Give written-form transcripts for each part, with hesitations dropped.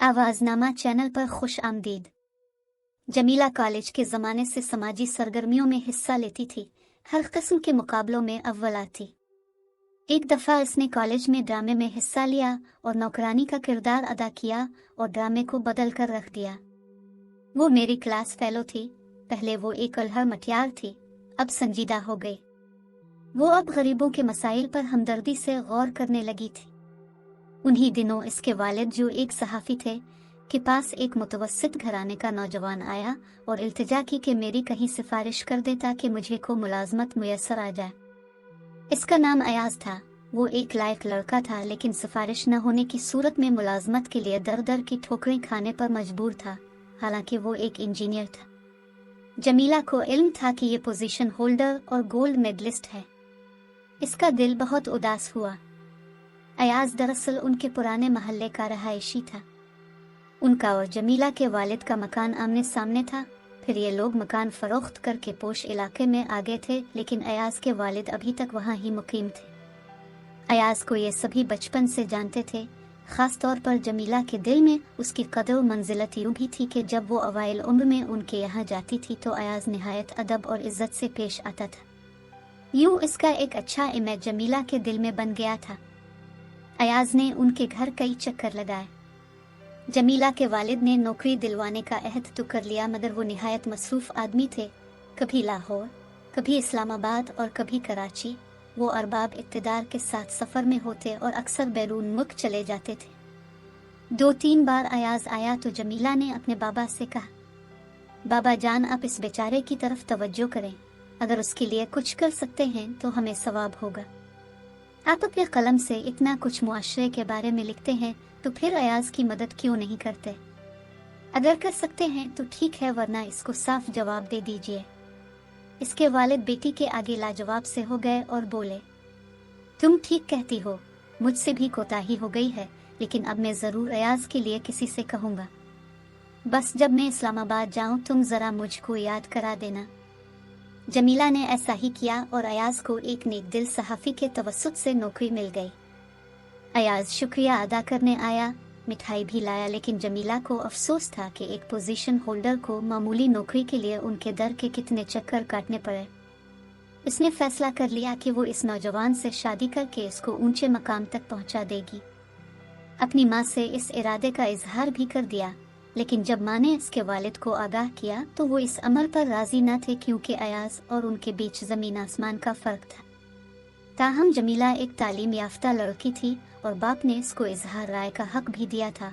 आवाज़नामा channel पर खुश आमदीद। जमीला कॉलेज के ज़माने से समाजी सरगर्मियों में हिस्सा लेती थी। हर किस्म के मुकाबलों में अव्वल आती। एक दफ़ा इसने कॉलेज में ड्रामे में हिस्सा लिया और नौकरानी का किरदार अदा किया और ड्रामे को बदल कर रख दिया। वो मेरी क्लास फेलो थी। पहले वो एक अल्हड़ मटियार थी, अब संजीदा हो गई। वो अब गरीबों के मसाइल पर हमदर्दी से गौर करने लगी थी। उन्हीं दिनों इसके वालिद, जो एक सहाफ़ी थे, के पास एक मुतवस्सित घराने का नौजवान आया और इल्तिजा की कि मेरी कहीं सिफारिश कर दे ताकि मुझे को मुलाजमत मुयस्सर आ जाए। इसका नाम अयाज था। वो एक लायक लड़का था, लेकिन सिफारिश न होने की सूरत में मुलाजमत के लिए दर दर की ठोकरें खाने पर मजबूर था। हालांकि वो एक इंजीनियर था। जमीला को इल्म था कि ये पोजीशन होल्डर और गोल्ड मेडलिस्ट है। इसका दिल बहुत उदास हुआ। अयाज दरअसल उनके पुराने महल्ले का रहायशी था। उनका और जमीला के वालिद का मकान आमने सामने था। फिर ये लोग मकान फरोख्त करके पोश इलाके में आ गए थे, लेकिन अयाज के वालिद अभी तक वहाँ ही मुकीम थे। अयाज को ये सभी बचपन से जानते थे। ख़ास तौर पर जमीला के दिल में उसकी कदर मंजिलत यूँ भी थी कि जब वो अवाइल उम्र में उनके यहाँ जाती थी तो अयाज निहायत अदब और इज़्ज़त से पेश आता था। यूँ इसका एक अच्छा इमेज जमीला के दिल में बन गया था। अयाज ने उनके घर कई चक्कर लगाए। जमीला के वालिद ने नौकरी दिलवाने का अहद तो कर लिया, मगर वो निहायत मसरूफ़ आदमी थे। कभी लाहौर, कभी इस्लामाबाद और कभी कराची। वो अरबाब इक़्तिदार के साथ सफ़र में होते और अक्सर बैरून मुल्क चले जाते थे। 2-3 बार अयाज आया तो जमीला ने अपने बाबा से कहा, बाबा जान, आप इस बेचारे की तरफ तवज्जो करें। अगर उसके लिए कुछ कर सकते हैं तो हमें सवाब होगा। आप अपने कलम से इतना कुछ मुआशरे के बारे में लिखते हैं, तो फिर अयाज की मदद क्यों नहीं करते? अगर कर सकते हैं तो ठीक है, वरना इसको साफ जवाब दे दीजिए। इसके वालिद बेटी के आगे लाजवाब से हो गए और बोले, तुम ठीक कहती हो, मुझसे भी कोताही हो गई है, लेकिन अब मैं ज़रूर अयाज के लिए किसी से कहूँगा। बस जब मैं इस्लामाबाद जाऊँ तुम ज़रा मुझको याद करा देना। जमीला ने ऐसा ही किया और अयाज को एक नेक दिल सहाफ़ी के तवस्सुत से नौकरी मिल गई। अयाज शुक्रिया अदा करने आया, मिठाई भी लाया, लेकिन जमीला को अफसोस था कि एक पोजीशन होल्डर को मामूली नौकरी के लिए उनके दर के कितने चक्कर काटने पड़े। उसने फैसला कर लिया कि वो इस नौजवान से शादी करके इसको ऊंचे मकाम तक पहुंचा देगी। अपनी माँ से इस इरादे का इजहार भी कर दिया, लेकिन जब माँ ने इसके वालिद को आगाह किया तो वो इस अमल पर राजी न थे, क्योंकि अयाज और उनके बीच ज़मीन आसमान का फ़र्क था। ताहम जमीला एक तालीम याफ्ता लड़की थी और बाप ने इसको इजहार राय का हक भी दिया था,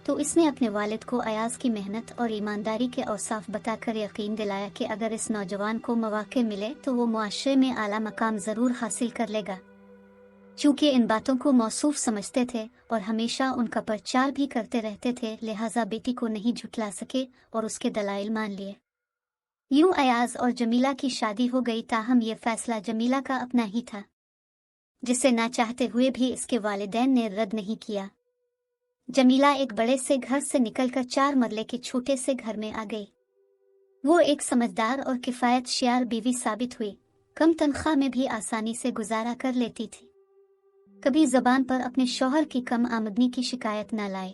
तो इसने अपने वालिद को अयाज की मेहनत और ईमानदारी के औसाफ बताकर यकीन दिलाया कि अगर इस नौजवान को मौक़े मिले तो वो मुआशरे में आला मकाम ज़रूर हासिल कर लेगा। चूँकि इन बातों को मौसूफ समझते थे और हमेशा उनका प्रचार भी करते रहते थे, लिहाजा बेटी को नहीं झुठला सके और उसके दलाइल मान लिए। यूँ अयाज और जमीला की शादी हो गई। ताहम ये फैसला जमीला का अपना ही था, जिसे ना चाहते हुए भी इसके वालिदैन ने रद्द नहीं किया। जमीला एक बड़े से घर से निकलकर 4 मरले के छोटे से घर में आ गई। वो एक समझदार और किफ़ायत शियार बीवी साबित हुई। कम तनख्वाह में भी आसानी से गुजारा कर लेती थी। कभी ज़बान पर अपने शौहर की कम आमदनी की शिकायत न लाए।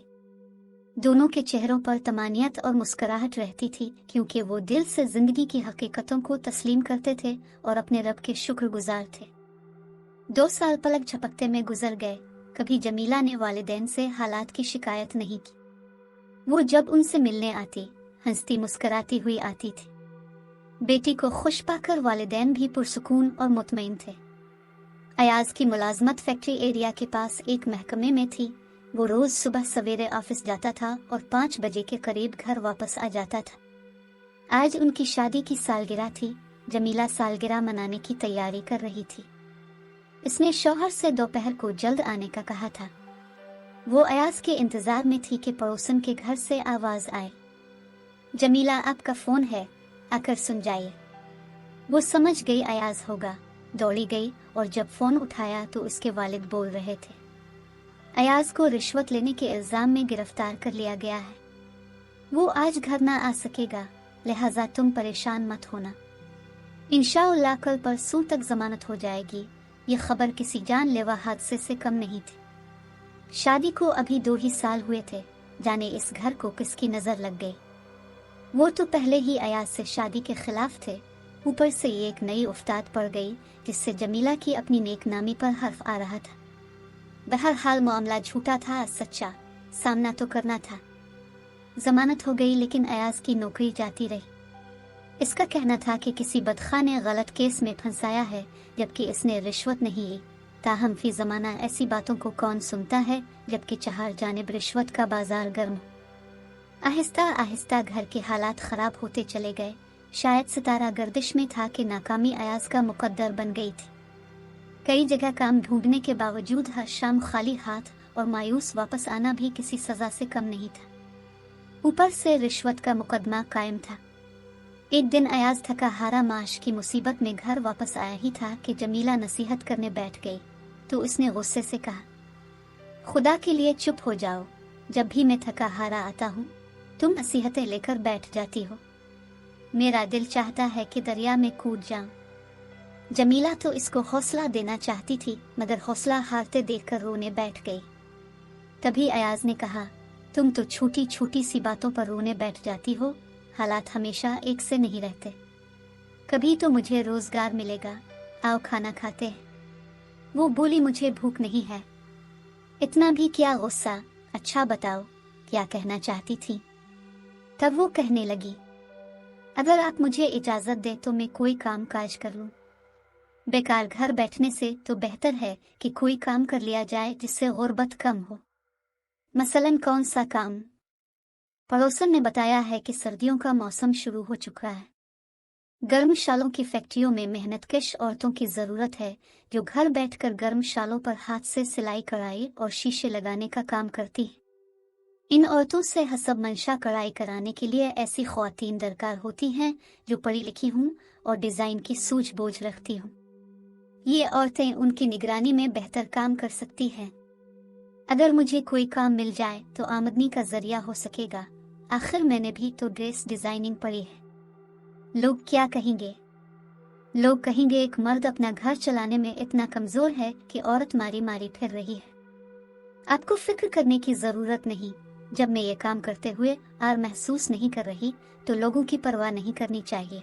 दोनों के चेहरों पर तमानियत और मुस्कुराहट रहती थी, क्योंकि वो दिल से जिंदगी की हकीकतों को तस्लीम करते थे और अपने रब के शुक्रगुजार थे। 2 साल पलक झपकते में गुजर गए। कभी जमीला ने वालिदैन से हालात की शिकायत नहीं की। वो जब उनसे मिलने आती, हंसती मुस्कराती हुई आती थी। बेटी को खुश पाकर वालिदैन भी पुरसुकून और मुतमईन थे। अयाज की मुलाजमत फैक्ट्री एरिया के पास एक महकमे में थी। वो रोज़ सुबह सवेरे ऑफिस जाता था और 5 बजे के करीब घर वापस आ जाता था। आज उनकी शादी की सालगिरह थी। जमीला सालगिरह मनाने की तैयारी कर रही थी। इसने शौहर से दोपहर को जल्द आने का कहा था। वो अयाज के इंतजार में थी कि पड़ोसन के घर से आवाज आए, जमीला आपका फोन है, आकर सुन जाइए। वो समझ गई अयाज होगा, दौड़ी गई और जब फोन उठाया तो उसके वालिद बोल रहे थे, अयाज को रिश्वत लेने के इल्जाम में गिरफ्तार कर लिया गया है। वो आज घर ना आ सकेगा, लिहाजा तुम परेशान मत होना। इंशाअल्लाह कल परसों तक जमानत हो जाएगी। ये खबर किसी जानलेवा हादसे से कम नहीं थी। शादी को अभी 2 ही साल हुए थे। जाने इस घर को किसकी नज़र लग गई। वो तो पहले ही अयाज से शादी के खिलाफ थे, ऊपर से ये एक नई उफ्ताद पड़ गई जिससे जमीला की अपनी नेक नामी पर हर्फ आ रहा था। बहरहाल मामला झूठा था, सच्चा सामना तो करना था। जमानत हो गई लेकिन अयाज की नौकरी जाती रही। इसका कहना था कि किसी बदखा ने गलत केस में फंसाया है, जबकि इसने रिश्वत नहीं ली। ताहम फी ज़माना ऐसी बातों को कौन सुनता है, जबकि चार जानिब रिश्वत का बाजार गर्म। आहिस्ता आहिस्ता घर के हालात ख़राब होते चले गए। शायद सितारा गर्दिश में था कि नाकामी अयाज का मुकद्दर बन गई थी। कई जगह काम ढूंढने के बावजूद हर शाम खाली हाथ और मायूस वापस आना भी किसी सज़ा से कम नहीं था। ऊपर से रिश्वत का मुकदमा कायम था। एक दिन अयाज थका हारा माश की मुसीबत में घर वापस आया ही था कि जमीला नसीहत करने बैठ गई तो उसने गुस्से से कहा, खुदा के लिए चुप हो जाओ। जब भी मैं थका हारा आता हूँ तुम नसीहतें लेकर बैठ जाती हो। मेरा दिल चाहता है कि दरिया में कूद जाऊं। जमीला तो इसको हौसला देना चाहती थी, मगर हौसला हारते देखकर रोने बैठ गई। तभी अयाज ने कहा, तुम तो छोटी छोटी सी बातों पर रोने बैठ जाती हो। हालात हमेशा एक से नहीं रहते। कभी तो मुझे रोजगार मिलेगा, आओ खाना खाते हैं। वो बोली, मुझे भूख नहीं है। इतना भी क्या गुस्सा, अच्छा बताओ क्या कहना चाहती थी। तब वो कहने लगी, अगर आप मुझे इजाजत दें तो मैं कोई काम काज कर लूं। बेकार घर बैठने से तो बेहतर है कि कोई काम कर लिया जाए जिससे गुर्बत कम हो। मसलन कौन सा काम? पड़ोसन ने बताया है कि सर्दियों का मौसम शुरू हो चुका है। गर्म शालों की फैक्ट्रियों में मेहनतकश औरतों की ज़रूरत है जो घर बैठकर गर्म शालों पर हाथ से सिलाई कढ़ाई और शीशे लगाने का काम करती हैं। इन औरतों से हसब मंशा कढ़ाई कराने के लिए ऐसी ख्वातीन दरकार होती हैं जो पढ़ी लिखी हूँ और डिज़ाइन की सूझबूझ रखती हूँ। ये औरतें उनकी निगरानी में बेहतर काम कर सकती हैं। अगर मुझे कोई काम मिल जाए तो आमदनी का जरिया हो सकेगा। आखिर मैंने भी तो ड्रेस डिजाइनिंग पढ़ी है। लोग क्या कहेंगे? लोग कहेंगे एक मर्द अपना घर चलाने में इतना कमजोर है कि औरत मारी मारी फिर रही है। आपको फिक्र करने की जरूरत नहीं। जब मैं ये काम करते हुए आर महसूस नहीं कर रही तो लोगों की परवाह नहीं करनी चाहिए।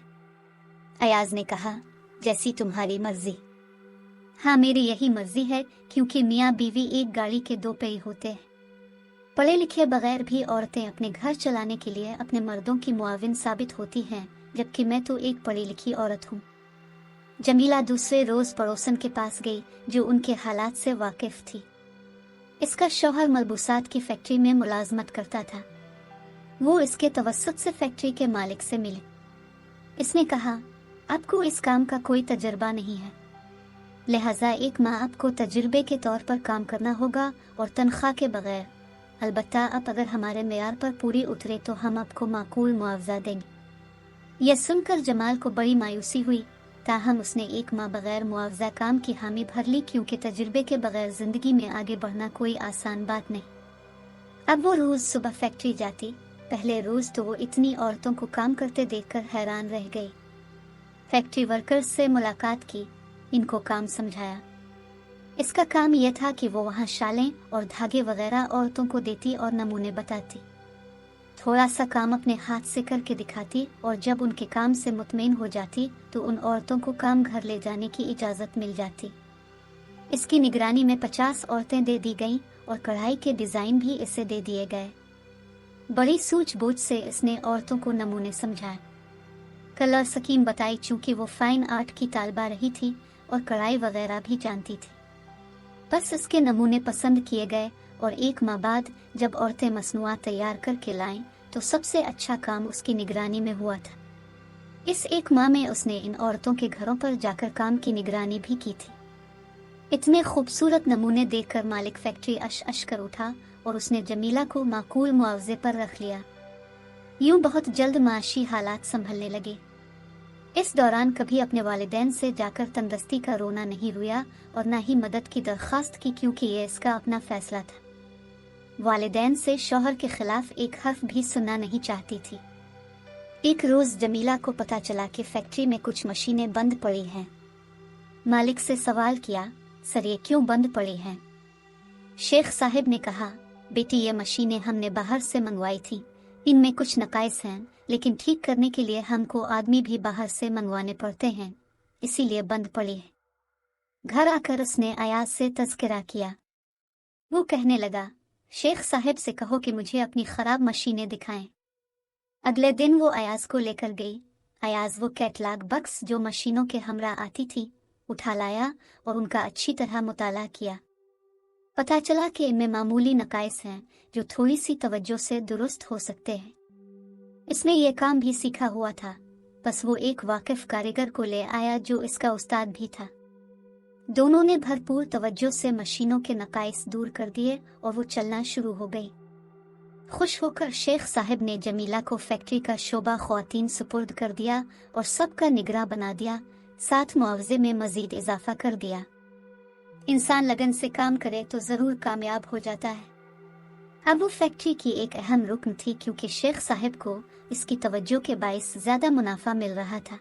अयाज ने कहा, जैसी तुम्हारी मर्जी। हाँ, मेरी यही मर्जी है, क्योंकि मियाँ बीवी एक गाड़ी के दो पहिए होते हैं। पढ़े लिखे बगैर भी औरतें अपने घर चलाने के लिए अपने मर्दों की मुआविन साबित होती हैं, जबकि मैं तो एक पढ़ी लिखी औरत हूँ। जमीला दूसरे रोज पड़ोसन के पास गई जो उनके हालात से वाकिफ थी। इसका शौहर मलबूसात की फैक्ट्री में मुलाजमत करता था। वो इसके तवस्सुत से फैक्ट्री के मालिक से मिले। इसने कहा, आपको इस काम का कोई तजर्बा नहीं है, लिहाजा एक माह आपको तजुर्बे के तौर पर काम करना होगा और तनख्वाह के बगैर। अलबत्ता आप अगर हमारे मेयार पर पूरी उतरे तो हम आपको माकूल मुआवजा देंगे। यह सुनकर जमाल को बड़ी मायूसी हुई, ताहम उसने एक माह बगैर मुआवजा काम की हामी भर ली, क्योंकि तजुर्बे के बगैर जिंदगी में आगे बढ़ना कोई आसान बात नहीं। अब वो रोज सुबह फैक्ट्री जाती। पहले रोज तो वो इतनी औरतों को काम करते देखकर हैरान रह गई। फैक्ट्री वर्कर्स से मुलाकात की, इनको काम समझाया। इसका काम यह था कि वो वहाँ शालें और धागे वगैरह औरतों को देती और नमूने बताती। थोड़ा सा काम अपने हाथ से करके दिखाती और जब उनके काम से मुतमईन हो जाती तो उन औरतों को काम घर ले जाने की इजाज़त मिल जाती। इसकी निगरानी में 50 औरतें दे दी गईं और कढ़ाई के डिज़ाइन भी इसे दे दिए गए। बड़ी सूझबूझ से इसने औरतों को नमूने समझाए। कलर स्कीम बताई, चूँकि वो फाइन आर्ट की तालबा रही थी और कढ़ाई वगैरह भी जानती थी। बस इसके नमूने पसंद किए गए और एक माह बाद जब औरतें मसनूआत तैयार करके लाईं तो सबसे अच्छा काम उसकी निगरानी में हुआ था। इस एक माह में उसने इन औरतों के घरों पर जाकर काम की निगरानी भी की थी। इतने खूबसूरत नमूने देखकर मालिक फैक्ट्री अश कर उठा और उसने जमीला को माकूल मुआवजे पर रख लिया। यूं बहुत जल्द माशी हालात संभलने लगे। इस दौरान कभी अपने वालिदैन से जाकर तंदुरुस्ती का रोना नहीं रोया और न ही मदद की दरख्वास्त की, क्योंकि ये इसका अपना फैसला था। वालिदैन से शौहर के खिलाफ एक हर्फ भी सुनना नहीं चाहती थी। एक रोज जमीला को पता चला कि फैक्ट्री में कुछ मशीनें बंद पड़ी हैं। मालिक से सवाल किया, सर ये क्यों बंद पड़ी हैं? शेख साहब ने कहा, बेटी, ये मशीनें हमने बाहर से मंगवाई थी, इनमें कुछ नकाइस हैं, लेकिन ठीक करने के लिए हमको आदमी भी बाहर से मंगवाने पड़ते हैं, इसीलिए बंद पड़ी है। घर आकर उसने अयाज से तज़किरा किया। वो कहने लगा, शेख साहब से कहो कि मुझे अपनी ख़राब मशीनें दिखाएं। अगले दिन वो अयाज को लेकर गई। अयाज वो कैटलॉग बक्स जो मशीनों के हमरा आती थी उठा लाया और उनका अच्छी तरह मुताला किया। पता चला कि इनमें मामूली नकाइस हैं जो थोड़ी सी तवज्जो से दुरुस्त हो सकते हैं। इसने ये काम भी सीखा हुआ था, बस वो एक वाकिफ कारीगर को ले आया जो इसका उस्ताद भी था। दोनों ने भरपूर तवज्जो से मशीनों के नकाइस दूर कर दिए और वो चलना शुरू हो गई। खुश होकर शेख साहब ने जमीला को फैक्ट्री का शोबा ख्वातीन सुपुर्द कर दिया और सबका निगरां बना दिया, साथ मुआवजे में मजीद इजाफा कर दिया। इंसान लगन से काम करे तो ज़रूर कामयाब हो जाता है। अब वो फैक्ट्री की एक अहम रुकन थी, क्योंकि शेख साहब को इसकी तवज्जो के बाइस ज़्यादा मुनाफा मिल रहा था।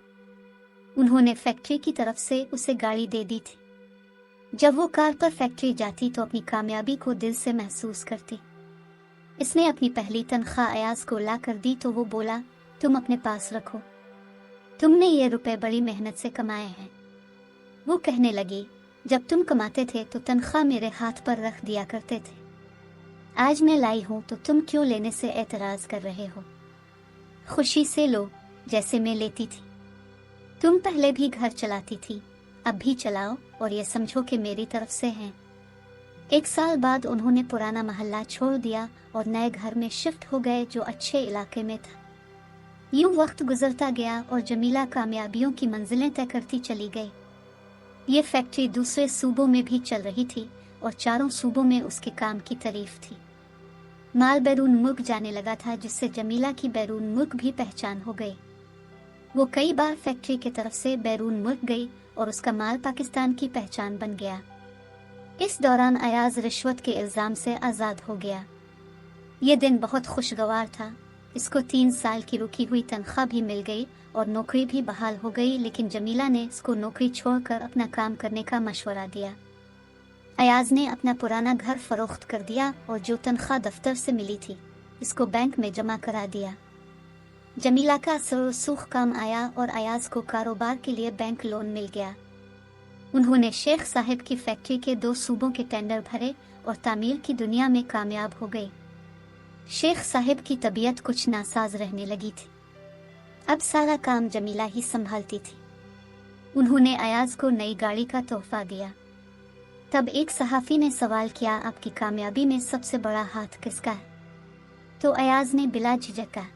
उन्होंने फैक्ट्री की तरफ से उसे गाड़ी दे दी थी। जब वो कार पर फैक्ट्री जाती तो अपनी कामयाबी को दिल से महसूस करती। इसने अपनी पहली तनख्वाह अयाज को ला कर दी तो वो बोला, तुम अपने पास रखो, तुमने ये रुपए बड़ी मेहनत से कमाए हैं। वो कहने लगी, जब तुम कमाते थे तो तनख्वाह मेरे हाथ पर रख दिया करते थे, आज मैं लाई हूँ तो तुम क्यों लेने से एतराज कर रहे हो? खुशी से लो जैसे मैं लेती थी। तुम पहले भी घर चलाती थी, अब भी चलाओ और ये समझो कि मेरी तरफ से हैं। 1 साल बाद उन्होंने पुराना महल्ला छोड़ दिया और नए घर में शिफ्ट हो गए जो अच्छे इलाके में था। यूं वक्त गुजरता गया और जमीला कामयाबियों की मंजिलें तय करती चली गई। ये फैक्ट्री दूसरे सूबों में भी चल रही थी और चारों सूबों में उसके काम की तारीफ थी। माल बैरून मुल्क जाने लगा था, जिससे जमीला की बैरून मुल्क भी पहचान हो गई। वो कई बार फैक्ट्री की तरफ से बैरून मुल्क गई और उसका माल पाकिस्तान की पहचान बन गया। इस दौरान अयाज रिश्वत के इल्ज़ाम से आज़ाद हो गया। ये दिन बहुत खुशगवार था। इसको 3 साल की रुकी हुई तनख्वाह भी मिल गई और नौकरी भी बहाल हो गई, लेकिन जमीला ने इसको नौकरी छोड़कर अपना काम करने का मशवरा दिया। अयाज ने अपना पुराना घर फरोख्त कर दिया और जो तनख्वाह दफ्तर से मिली थी इसको बैंक में जमा करा दिया। जमीला का सुख काम आया और अयाज को कारोबार के लिए बैंक लोन मिल गया। उन्होंने शेख साहब की फैक्ट्री के 2 सूबों के टेंडर भरे और तामीर की दुनिया में कामयाब हो गए। शेख साहब की तबीयत कुछ नासाज रहने लगी थी। अब सारा काम जमीला ही संभालती थी। उन्होंने अयाज को नई गाड़ी का तोहफा दिया। तब एक सहाफ़ी ने सवाल किया, आपकी कामयाबी में सबसे बड़ा हाथ किसका है? तो अयाज ने बिला झिझक कहा,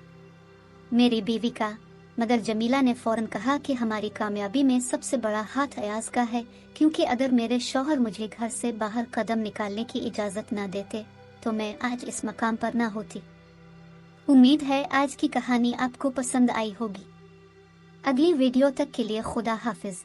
मेरी बीवी का। मगर जमीला ने फौरन कहा कि हमारी कामयाबी में सबसे बड़ा हाथ अयाज का है, क्योंकि अगर मेरे शौहर मुझे घर से बाहर कदम निकालने की इजाज़त ना देते तो मैं आज इस मकाम पर ना होती। उम्मीद है आज की कहानी आपको पसंद आई होगी। अगली वीडियो तक के लिए खुदा हाफिज।